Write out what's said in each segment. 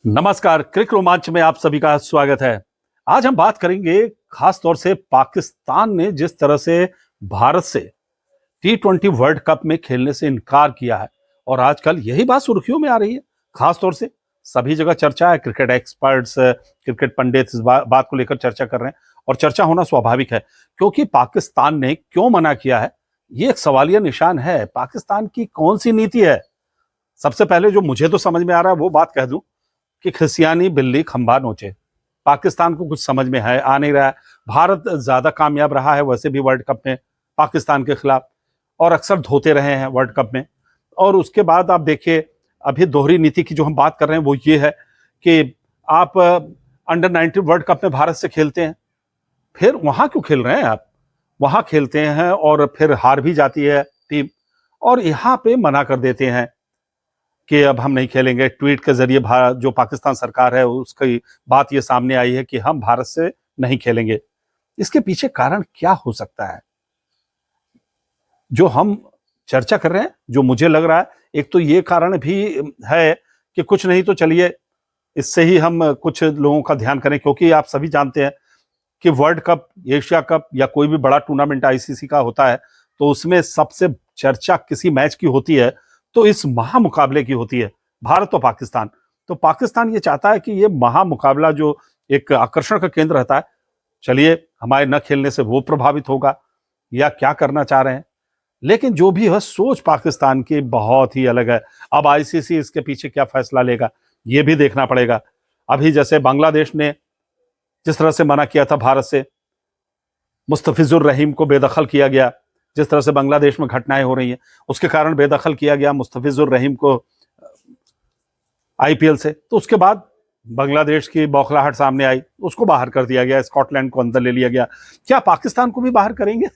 नमस्कार, क्रिक रोमांच में आप सभी का स्वागत है। आज हम बात करेंगे खास तौर से पाकिस्तान ने जिस तरह से भारत से टी20 वर्ल्ड कप में खेलने से इनकार किया है और आजकल यही बात सुर्खियों में आ रही है। खास तौर से सभी जगह चर्चा है, क्रिकेट एक्सपर्ट्स, क्रिकेट पंडित इस बात को लेकर चर्चा कर रहे हैं और चर्चा होना स्वाभाविक है क्योंकि पाकिस्तान ने क्यों मना किया है, ये एक सवालिया निशान है। पाकिस्तान की कौन सी नीति है? सबसे पहले जो मुझे तो समझ में आ रहा है वो बात कह दूं कि खिसियानी बिल्ली खंभा नोचे। पाकिस्तान को कुछ समझ में है आ नहीं रहा है। भारत ज्यादा कामयाब रहा है वैसे भी वर्ल्ड कप में पाकिस्तान के खिलाफ और अक्सर धोते रहे हैं वर्ल्ड कप में। और उसके बाद आप देखिए, अभी दोहरी नीति की जो हम बात कर रहे हैं वो ये है कि आप अंडर 19 वर्ल्ड कप में भारत से खेलते हैं, फिर वहां क्यों खेल रहे हैं आप? वहां खेलते हैं और फिर हार भी जाती है टीम और यहाँ पे मना कर देते हैं कि अब हम नहीं खेलेंगे। ट्वीट के जरिए जो पाकिस्तान सरकार है उसकी बात ये सामने आई है कि हम भारत से नहीं खेलेंगे। इसके पीछे कारण क्या हो सकता है जो हम चर्चा कर रहे हैं? जो मुझे लग रहा है, एक तो ये कारण भी है कि कुछ नहीं तो चलिए इससे ही हम कुछ लोगों का ध्यान करें, क्योंकि आप सभी जानते हैं कि वर्ल्ड कप, एशिया कप या कोई भी बड़ा टूर्नामेंट आईसीसी का होता है तो उसमें सबसे चर्चा किसी मैच की होती है तो इस महामुकाबले की होती है, भारत और पाकिस्तान। तो पाकिस्तान ये चाहता है कि ये महामुकाबला जो एक आकर्षण का केंद्र रहता है, चलिए हमारे न खेलने से वो प्रभावित होगा या क्या करना चाह रहे हैं। लेकिन जो भी है, सोच पाकिस्तान की बहुत ही अलग है। अब आईसीसी इसके पीछे क्या फैसला लेगा ये भी देखना पड़ेगा। अभी जैसे बांग्लादेश ने जिस तरह से मना किया था भारत से, मुस्तफिजुर रहीम को बेदखल किया गया, जिस तरह से बांग्लादेश में घटनाएं हो रही हैं उसके कारण बेदखल किया गया मुस्तफिजुर रहीम को आईपीएल से। तो उसके बाद बांग्लादेश की बौखलाहट सामने आई, उसको बाहर कर दिया गया, स्कॉटलैंड को अंदर ले लिया गया। क्या पाकिस्तान को भी बाहर करेंगे?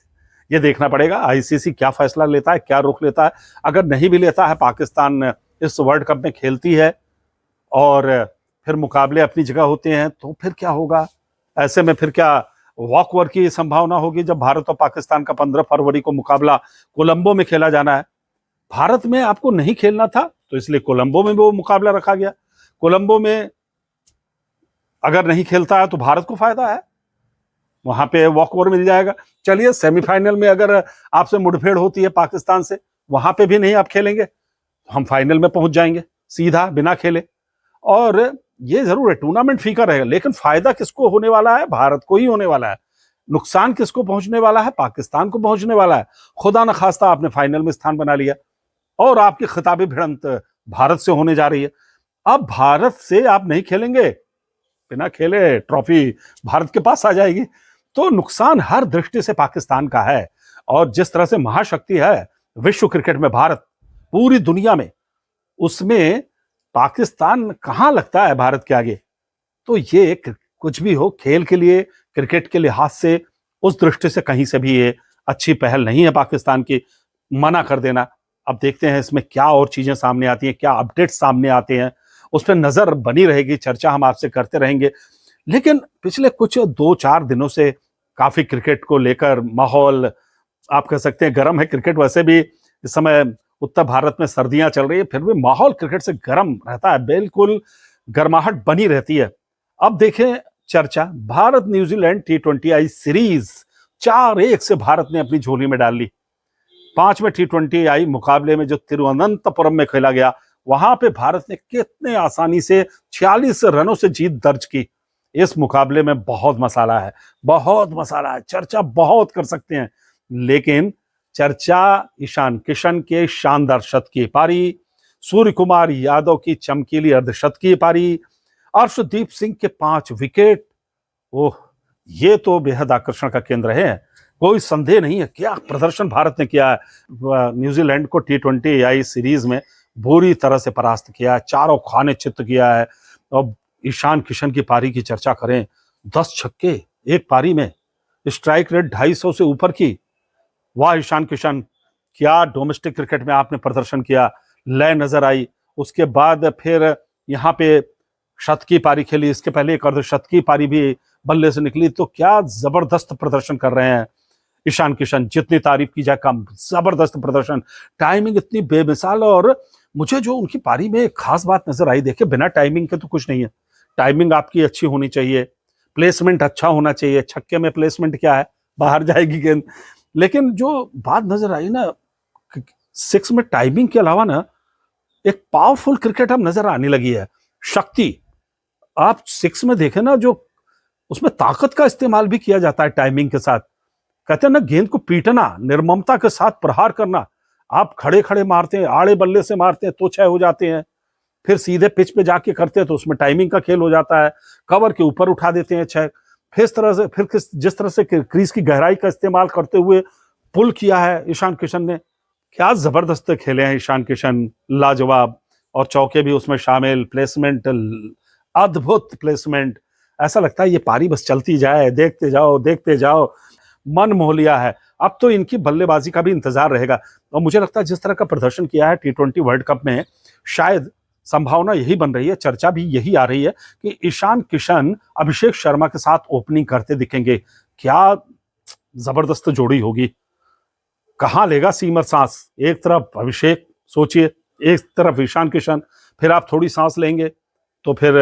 ये देखना पड़ेगा आईसीसी क्या फैसला लेता है, क्या रुख लेता है। अगर नहीं भी लेता है, पाकिस्तान इस वर्ल्ड कप में खेलती है और फिर मुकाबले अपनी जगह होते हैं तो फिर क्या होगा? ऐसे में फिर क्या वॉक ओवर की संभावना होगी जब भारत और पाकिस्तान का 15 फरवरी को मुकाबला कोलंबो में खेला जाना है? भारत में आपको नहीं खेलना था तो इसलिए कोलंबो में वो मुकाबला रखा गया। कोलंबो में अगर नहीं खेलता है तो भारत को फायदा है, वहां पे वॉक ओवर मिल जाएगा। चलिए सेमीफाइनल में अगर आपसे मुठभेड़ होती है पाकिस्तान से, वहां पे भी नहीं आप खेलेंगे तो हम फाइनल में पहुंच जाएंगे सीधा बिना खेले। और ये जरूर है टूर्नामेंट फीका रहेगा, लेकिन फायदा किसको होने वाला है? भारत को ही होने वाला है। नुकसान किसको पहुंचने वाला है? पाकिस्तान को पहुंचने वाला है। खुदा न खास्ता आपने फाइनल में स्थान बना लिया और आपकी खिताबी भिड़ंत भारत से होने जा रही है। अब भारत से आप नहीं खेलेंगे, बिना खेले ट्रॉफी भारत के पास आ जाएगी। तो नुकसान हर दृष्टि से पाकिस्तान का है। और जिस तरह से महाशक्ति है विश्व क्रिकेट में भारत, पूरी दुनिया में, उसमें पाकिस्तान कहां लगता है भारत के आगे? तो ये कुछ भी हो, खेल के लिए, क्रिकेट के लिहाज से, उस दृष्टि से कहीं से भी ये अच्छी पहल नहीं है पाकिस्तान की मना कर देना। अब देखते हैं इसमें क्या और चीजें सामने आती हैं, क्या अपडेट सामने आते हैं, उस पर नजर बनी रहेगी, चर्चा हम आपसे करते रहेंगे। लेकिन पिछले कुछ 2-4 दिनों से काफी क्रिकेट को लेकर माहौल, आप कह सकते हैं गर्म है। क्रिकेट वैसे भी इस समय उत्तर भारत में सर्दियां चल रही है, फिर भी माहौल क्रिकेट से गर्म रहता है, बिल्कुल गर्माहट बनी रहती है। अब देखें चर्चा, भारत न्यूजीलैंड टी20 आई सीरीज 4-1 से भारत ने अपनी झोली में डाल ली। 5वें टी20 आई मुकाबले में जो तिरुवनंतपुरम में खेला गया, वहां पे भारत ने कितने आसानी से 46 रनों से जीत दर्ज की। इस मुकाबले में बहुत मसाला है, बहुत मसाला है, चर्चा बहुत कर सकते हैं। लेकिन चर्चा ईशान किशन के शानदार शतकीय पारी, सूर्य कुमार यादव की चमकीली अर्धशतकीय पारी, अर्शदीप सिंह के 5 विकेट, ओह, ये तो बेहद आकर्षण का केंद्र है। कोई संदेह नहीं है क्या प्रदर्शन भारत ने किया है। न्यूजीलैंड को टी20 आई सीरीज में बुरी तरह से परास्त किया है, चारों खाने चित्त किया है। और ईशान किशन की पारी की चर्चा करें, 10 छक्के एक पारी में, स्ट्राइक रेट 250 से ऊपर की। वाह ईशान किशन, क्या डोमेस्टिक क्रिकेट में आपने प्रदर्शन किया, लय नजर आई। उसके बाद फिर यहाँ पे शतकीय पारी खेली, इसके पहले एक अर्धशतकीय पारी भी बल्ले से निकली। तो क्या जबरदस्त प्रदर्शन कर रहे हैं ईशान किशन, जितनी तारीफ की जाए कम। जबरदस्त प्रदर्शन, टाइमिंग इतनी बेमिसाल और मुझे जो उनकी पारी में खास बात नजर आई, देखिए बिना टाइमिंग के तो कुछ नहीं है। टाइमिंग आपकी अच्छी होनी चाहिए, प्लेसमेंट अच्छा होना चाहिए। छक्के में प्लेसमेंट क्या है, बाहर जाएगी गेंद। लेकिन जो बात नजर आई ना, सिक्स में टाइमिंग के अलावा ना एक पावरफुल क्रिकेट अब नजर आने लगी है, शक्ति। आप सिक्स में देखें ना, जो उसमें ताकत का इस्तेमाल भी किया जाता है टाइमिंग के साथ। कहते हैं ना, गेंद को पीटना, निर्ममता के साथ प्रहार करना। आप खड़े खड़े मारते हैं, आड़े बल्ले से मारते हैं तो छह हो जाते हैं, फिर सीधे पिच पे जाके करते हैं तो उसमें टाइमिंग का खेल हो जाता है, कवर के ऊपर उठा देते हैं छह। फिर इस तरह से, फिर जिस तरह से क्रीज की गहराई का इस्तेमाल करते हुए पुल किया है ईशान किशन ने, क्या जबरदस्त खेले हैं ईशान किशन, लाजवाब। और चौके भी उसमें शामिल, प्लेसमेंट, अद्भुत प्लेसमेंट। ऐसा लगता है ये पारी बस चलती जाए, देखते जाओ देखते जाओ, मन मोह लिया है। अब तो इनकी बल्लेबाजी का भी इंतजार रहेगा। और मुझे लगता है जिस तरह का प्रदर्शन किया है T20 वर्ल्ड कप में, शायद संभावना यही बन रही है, चर्चा भी यही आ रही है कि ईशान किशन अभिषेक शर्मा के साथ ओपनिंग करते दिखेंगे। क्या जबरदस्त जोड़ी होगी, कहां लेगा सीमर सांस। एक तरफ अभिषेक सोचिए, एक तरफ ईशान किशन, फिर आप थोड़ी सांस लेंगे तो फिर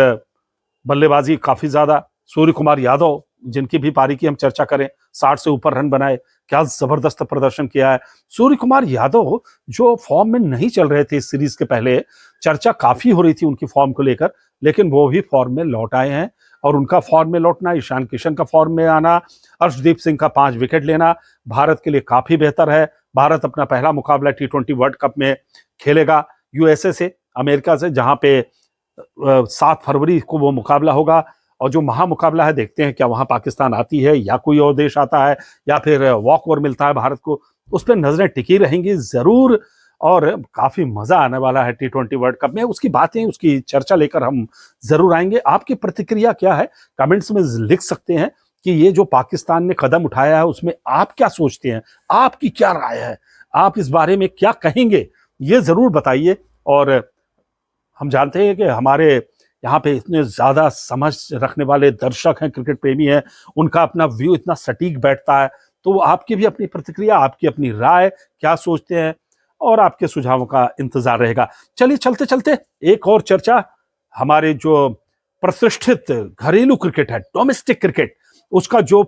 बल्लेबाजी काफी ज्यादा। सूर्य कुमार यादव, जिनकी भी पारी की हम चर्चा करें, 60 से ऊपर रन बनाए, क्या जबरदस्त प्रदर्शन किया है। सूर्य कुमार यादव जो फॉर्म में नहीं चल रहे थे इस सीरीज के पहले, चर्चा काफी हो रही थी उनकी फॉर्म को लेकर, लेकिन वो भी फॉर्म में लौट आए हैं। और उनका फॉर्म में लौटना, ईशान किशन का फॉर्म में आना, अर्शदीप सिंह का 5 विकेट लेना भारत के लिए काफी बेहतर है। भारत अपना पहला मुकाबला T20 वर्ल्ड कप में खेलेगा USA से, अमेरिका से, जहां पे 7 फरवरी को वो मुकाबला होगा। और जो महामुकाबला है, देखते हैं क्या वहां पाकिस्तान आती है या कोई और देश आता है, या फिर वॉक ओवर मिलता है भारत को, उस पर नजरें टिकी रहेंगी जरूर। और काफी मजा आने वाला है T20 वर्ल्ड कप में। उसकी बातें, उसकी चर्चा लेकर हम जरूर आएंगे। आपकी प्रतिक्रिया क्या है, कमेंट्स में लिख सकते हैं कि ये जो पाकिस्तान ने कदम उठाया है उसमें आप क्या सोचते हैं, आपकी क्या राय है, आप इस बारे में क्या कहेंगे, ये जरूर बताइए। और हम जानते हैं कि हमारे यहाँ पे इतने ज्यादा समझ रखने वाले दर्शक हैं, क्रिकेट प्रेमी हैं, उनका अपना व्यू इतना सटीक बैठता है। तो आपकी भी अपनी प्रतिक्रिया, आपकी अपनी राय, क्या सोचते हैं, और आपके सुझावों का इंतजार रहेगा। चलिए चलते चलते एक और चर्चा, हमारे जो प्रतिष्ठित घरेलू क्रिकेट है, डोमेस्टिक क्रिकेट, उसका जो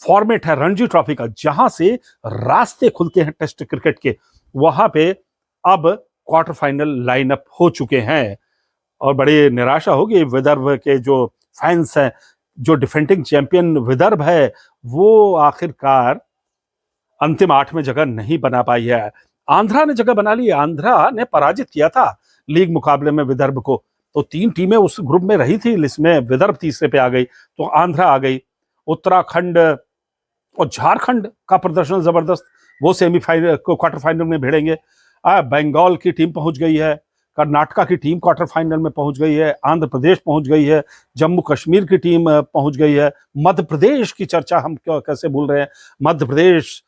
फॉर्मेट है रणजी ट्रॉफी का, जहां से रास्ते खुलते हैं टेस्ट क्रिकेट के, वहां पे अब क्वार्टर फाइनल लाइनअप हो चुके हैं। और बड़ी निराशा होगी विदर्भ के जो फैंस हैं, जो डिफेंडिंग चैंपियन विदर्भ है, वो आखिरकार अंतिम 8 में जगह नहीं बना पाई है। आंध्रा ने जगह बना ली। आंध्रा ने पराजित किया था लीग मुकाबले में विदर्भ को, तो 3 टीमें उस ग्रुप में रही थी, इसमें विदर्भ तीसरे पे आ गई, तो आंध्रा आ गई। उत्तराखंड और झारखंड का प्रदर्शन जबरदस्त, वो सेमीफाइनल को क्वार्टर फाइनल में भिड़ेंगे। बंगाल की टीम पहुंच गई है, कर्नाटका की टीम क्वार्टर फाइनल में पहुंच गई है, आंध्र प्रदेश पहुंच गई है, जम्मू कश्मीर की टीम पहुंच गई है, मध्य प्रदेश की चर्चा हम क्यों कैसे भूल रहे हैं। मध्य प्रदेश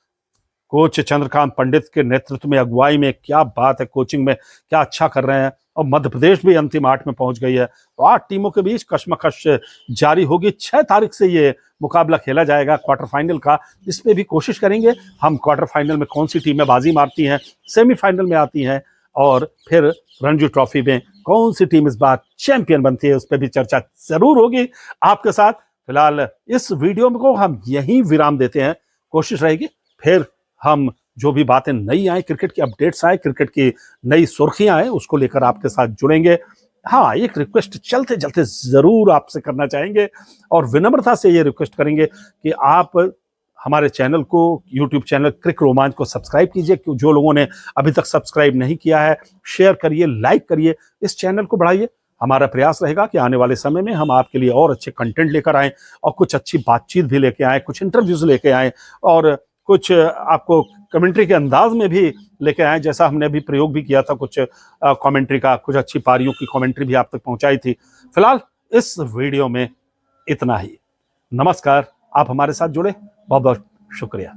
कोच चंद्रकांत पंडित के नेतृत्व में, अगुवाई में, क्या बात है, कोचिंग में क्या अच्छा कर रहे हैं। और मध्य प्रदेश भी अंतिम 8 में पहुंच गई है। तो 8 टीमों के बीच कशमकश जारी होगी। 6 तारीख से ये मुकाबला खेला जाएगा क्वार्टर फाइनल का। इसमें भी कोशिश करेंगे हम क्वार्टर फाइनल में कौन सी टीमें बाजी मारती हैं, सेमीफाइनल में आती हैं, और फिर रणजी ट्रॉफी में कौन सी टीम इस बार चैंपियन बनती है, उस पर भी चर्चा जरूर होगी आपके साथ। फिलहाल इस वीडियो को हम यहीं विराम देते हैं। कोशिश रहेगी फिर हम जो भी बातें नई आए, क्रिकेट की अपडेट्स आए, क्रिकेट की नई सुर्खियां आए, उसको लेकर आपके साथ जुड़ेंगे। हाँ, एक रिक्वेस्ट चलते चलते जरूर आपसे करना चाहेंगे, और विनम्रता से ये रिक्वेस्ट करेंगे कि आप हमारे चैनल को, यूट्यूब चैनल क्रिक रोमांच को सब्सक्राइब कीजिए। जो लोगों ने अभी तक सब्सक्राइब नहीं किया है, शेयर करिए, लाइक करिए, इस चैनल को बढ़ाइए। हमारा प्रयास रहेगा कि आने वाले समय में हम आपके लिए और अच्छे कंटेंट लेकर आएं, और कुछ अच्छी बातचीत भी लेके आएं, कुछ इंटरव्यूज लेके आएं, और कुछ आपको कमेंट्री के अंदाज में भी लेके आए, जैसा हमने अभी प्रयोग भी किया था कुछ कमेंट्री का, कुछ अच्छी पारियों की कमेंट्री भी आप तक पहुंचाई थी। फिलहाल इस वीडियो में इतना ही। नमस्कार, आप हमारे साथ जुड़े, बहुत बहुत शुक्रिया।